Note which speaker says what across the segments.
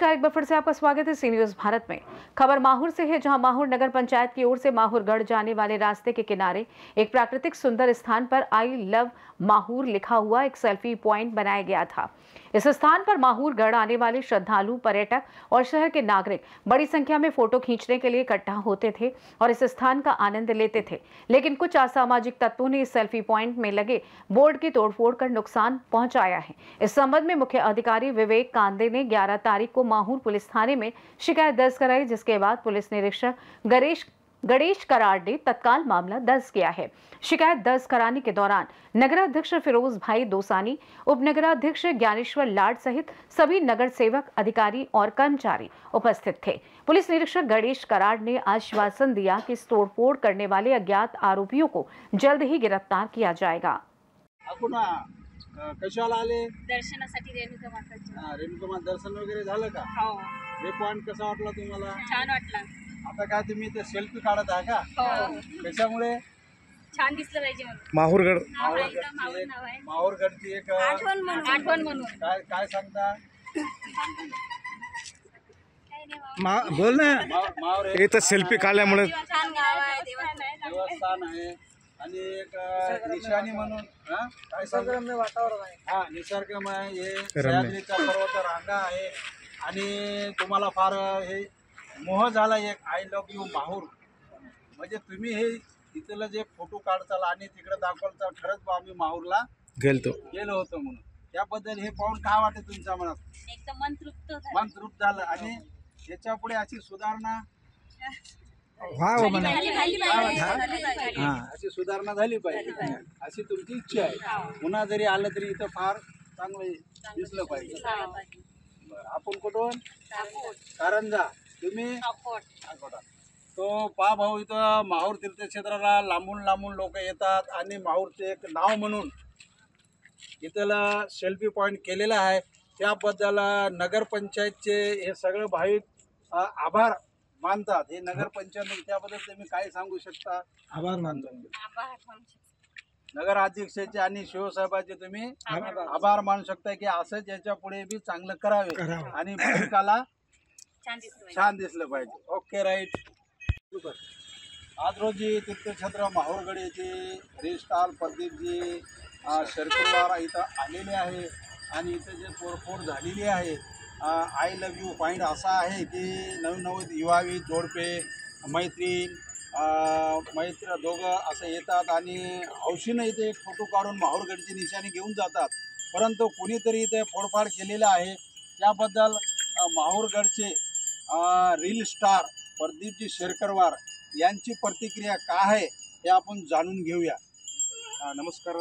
Speaker 1: नमस्कार, एक बार फिर से आपका स्वागत है सी न्यूज भारत में। खबर माहौर से है, जहां माहौर नगर पंचायत की ओर से माहौरगढ़ जाने वाले रास्ते के किनारे एक प्राकृतिक सुंदर स्थान पर आई लव माहौर लिखा हुआ एक सेल्फी पॉइंट बनाया गया था। इस स्थान पर माहौरगढ़ आने वाले श्रद्धालु, पर्यटक और शहर के नागरिक बड़ी संख्या में फोटो खींचने के लिए इकट्ठा होते थे और इस स्थान का आनंद लेते थे। लेकिन कुछ असामाजिक तत्वों ने इस सेल्फी पॉइंट में लगे बोर्ड की तोड़फोड़ कर नुकसान पहुंचाया है। इस संबंध में मुख्य अधिकारी विवेक कांदे ने 11 तारीख को माहौर पुलिस थाने में शिकायत दर्ज कराई, जिसके बाद पुलिस निरीक्षक गणेश कराड़ ने तत्काल मामला दर्ज किया है। शिकायत दर्ज कराने के दौरान नगराध्यक्ष फिरोज भाई दोसानी, उप नगराध्यक्ष ज्ञानेश्वर लाड सहित सभी नगर सेवक, अधिकारी और कर्मचारी उपस्थित थे। पुलिस निरीक्षक गणेश कराड़ ने आश्वासन दिया कि इस तोड़फोड़ करने वाले अज्ञात आरोपियों को जल्द ही गिरफ्तार किया जाएगा।
Speaker 2: कशाला आले?
Speaker 3: दर्शनासाठी रेणुका माताच्या।
Speaker 2: रेणुका माता दर्शन वगैरे झालं का?
Speaker 3: हो,
Speaker 2: हे पॉइंट कसा वाटला तुम्हाला?
Speaker 3: छान वाटला।
Speaker 2: आता काय तुम्ही ते सेल्फी काढत आहे का?
Speaker 3: हो,
Speaker 2: कशामुळे?
Speaker 3: छान दिसलं पाहिजे म्हणून।
Speaker 4: माहूरगढ़
Speaker 2: माहूरगढ़ची एक
Speaker 3: आठवण म्हणून
Speaker 2: काय सांगता?
Speaker 4: बोल ना,
Speaker 2: माहूर
Speaker 4: हे तर सेल्फी काढल्यामुळे
Speaker 3: छान गाव आहे,
Speaker 2: देवस्थान आहे आणि एक निशाणी म्हणून काय निसर्गरम्य वातावरण आहे। हा, निसर्गरम्य आहे, हे सह्याद्रीचा पर्वत रांगा आहे आणि तुम्हाला फार हे मोह झाला एक आय लव्ह यू माहूर। म्हणजे तुम्ही हे इथलं जे फोटो काढताल आणि तिकडे दाखवताल, खरंच बा आम्ही माहूरला गेलो होतो म्हणून। त्याबद्दल हे पाहून काय वाटतं तुमच्या मनात?
Speaker 3: एकदम मन
Speaker 2: तृप्त झालं आणि याच्या पुढे अशी सुधारणा अशी सुधारणा झाली पाहिजे अशी तुमची इच्छा आहे। पुन्हा जरी आलं तरी इथं फार चांगलं दिसलं पाहिजे। आपण कुठून? कारंजा। तुम्ही? तो पा भाऊ, इथं माहूर तीर्थक्षेत्राला लांबून लोक येतात आणि माहूरचे एक नाव म्हणून इथलं सेल्फी पॉइंट केलेलं आहे। त्याबद्दल नगरपंचायतचे हे सगळे भाविक आभार मानतात। हे नगरपंचायत, त्याबद्दल तुम्ही काय सांगू शकता? आभार मानतो नगराध्यक्षाचे आणि शिवसाहेबांचे तुम्ही आभार मानू शकता की असंच याच्या पुढे बी चांगलं करावे आणि भाविकाला छान दिसलं पाहिजे। Okay, right. आज रोजी तीर्थक्षेत्र माहूरगढ़ येथे रजिस्ट्रार प्रदीपजी शरकुरवार इथं आलेले आहे आणि इथं जे तोडफोड झालेली आहे, आय लव्ह यू पॉईंट असा आहे की नवीन विवाहित जोडपे, मैत्र दोघं असं येतात आणि हौशीनं इथे एक फोटो काढून माहूरगडची निशाणी घेऊन जातात। परंतु कुणीतरी इथे फोडफाड केलेलं आहे। त्याबद्दल माहूरगडचे रील स्टार प्रदीपजी शेरकरवार यांची प्रतिक्रिया काय आहे हे आपण जाणून घेऊया।
Speaker 5: नमस्कार,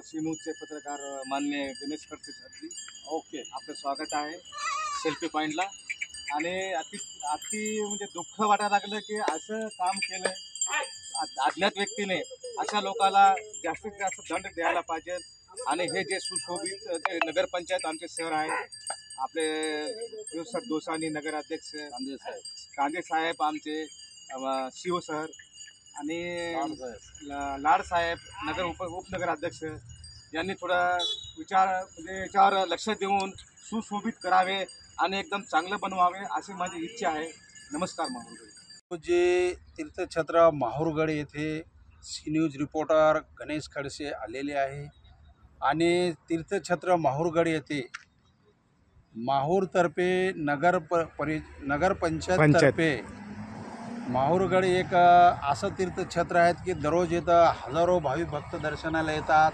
Speaker 5: सी न्यूजचे पत्रकार माननीय गणेश खडसे।
Speaker 2: ओके,
Speaker 5: आपलं स्वागत आहे सेल्फी पॉईंटला। आणि अति म्हणजे दुःख वाटायला लागलं की असं काम केलं अज्ञात व्यक्तीने। अशा लोकांना जास्तीत जास्त दंड द्यायला पाहिजे आणि हे जे सुशोभित जे नगरपंचायत आमचे शहर आहे, आपले दिवसात दोसानी नगराध्यक्ष कांदे साहेब, आमचे शिव सर आणि लाड साहेब नगर उपनगराध्यक्ष यांनी थोडा म्हणजे याच्यावर लक्ष देऊन सुशोभित करावे आणि एकदम चांगलं बनवावे अशी माझी इच्छा आहे। नमस्कार। माहूरगढ़
Speaker 2: जे तीर्थक्षेत्र माहूरगढ़ येथे C news reporter Ganesh Khadse आलेले आहे आणि तीर्थक्षेत्र माहूरगढ़ येथे माहूरतर्फे नगरपंचायततर्फे माहूरगढ़ एक असं तीर्थक्षेत्र आहे की दररोज इथं हजारो भाविक भक्त दर्शनाला येतात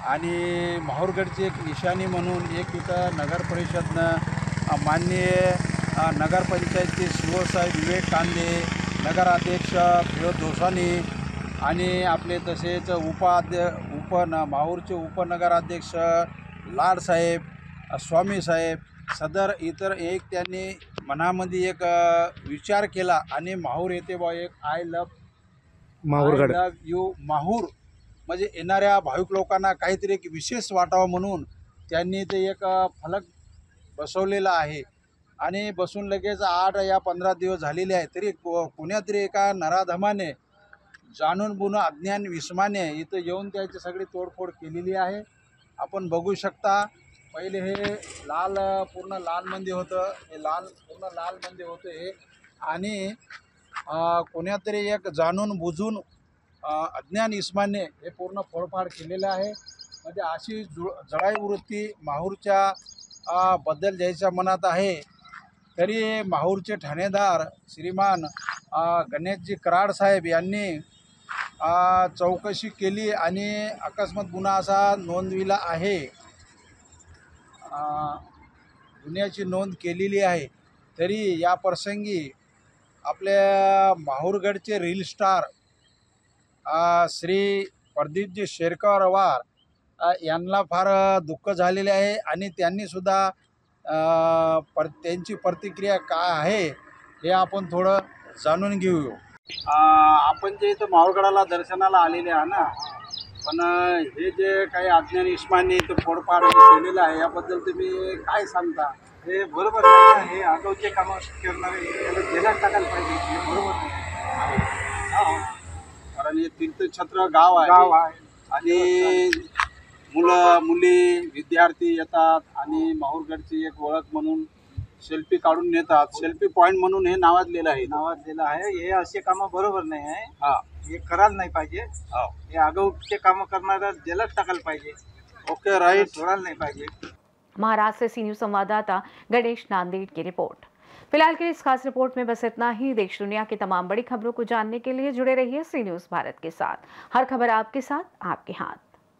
Speaker 2: आणि माहूरगडची एक निशाणी म्हणून एक इथं नगर परिषदनं माननीय नगरपंचायतचे शिवसाहेब विवेक कांदे, नगराध्यक्ष फिरोज दोसानी आणि आपले तसेच माहूरचे उपनगराध्यक्ष लाड साहेब, स्वामी साहेब सदर इतर एक त्यांनी मनामध्ये एक विचार केला आणि माहूर येथे बा एक आय लव्ह यू माहूर म्हणजे येणाऱ्या भाविक लोकांना काहीतरी एक विशेष वाटावं म्हणून त्यांनी ते एक फलक बसवलेला आहे आणि बसून लगेच 8 या 15 दिवस झालेले आहे। तरी कुण्यातरी एका नराधमाने जाणून बुन अज्ञान विस्माने इथं येऊन त्याची सगळी तोडफोड केलेली आहे। आपण बघू शकता पहिले हे लाल पूर्ण लाल मंदिर होतं, हे पूर्ण लाल मंदिर होतं हे. आणि कोण्यातरी एक जाणून बुजून अज्ञान इस्माने हे पूर्ण फोडफाड केलेलं आहे. म्हणजे अशी जळाई वृत्ती माहूरच्या बद्दल ज्याच्या मनात आहे, तरी माहूरचे ठाणेदार श्रीमान गणेशजी कराड साहेब यांनी चौकशी केली आणि अकस्मात गुन्हा असा नोंदविला आहे, गुन्ह्याची नोंद केलेली आहे. तरी या प्रसंगी आपल्या माहूरगडचे रील स्टार श्री प्रदीपजी शेरकरवार यांना फार दुःख झालेले आहे आणि त्यांनीसुद्धा त्यांची प्रतिक्रिया काय आहे हे आपण थोडं जाणून घेऊ. आपण जे इथं माहूरगडाला दर्शनाला आलेले आहे ना, पण हे जे काही अज्ञानी इस्मानी इथं फोडफाड केलेलं आहे याबद्दल तुम्ही काय सांगता?
Speaker 5: हे बरोबर नाही आहे. हे आगाऊचे कामं करणारे त्याला जेलात टाकायला पाहिजे. हे बरोबर नाही.
Speaker 2: कारण हे तीर्थक्षेत्र गाव आहे आणि मुलं मुली विद्यार्थी येतात आणि माहूरगडची एक ओळख म्हणून सेल्फी काढून नेतात. सेल्फी पॉईंट म्हणून हे नावाजलेलं आहे.
Speaker 5: हे असे कामं बरोबर नाही आहे.
Speaker 2: हा,
Speaker 5: हे करायला नाही पाहिजे. हे आगाऊचे कामं करणाऱ्या जेलात टाकायला पाहिजे.
Speaker 2: Okay, right.
Speaker 5: सोडायला नहीं पाहिजे.
Speaker 1: महाराष्ट्र से सी न्यूज संवाददाता गणेश नांदेड़ की रिपोर्ट। फिलहाल के इस खास रिपोर्ट में बस इतना ही। देश दुनिया की तमाम बड़ी खबरों को जानने के लिए जुड़े रहिए सी न्यूज भारत के साथ। हर खबर आपके साथ, आपके हाथ।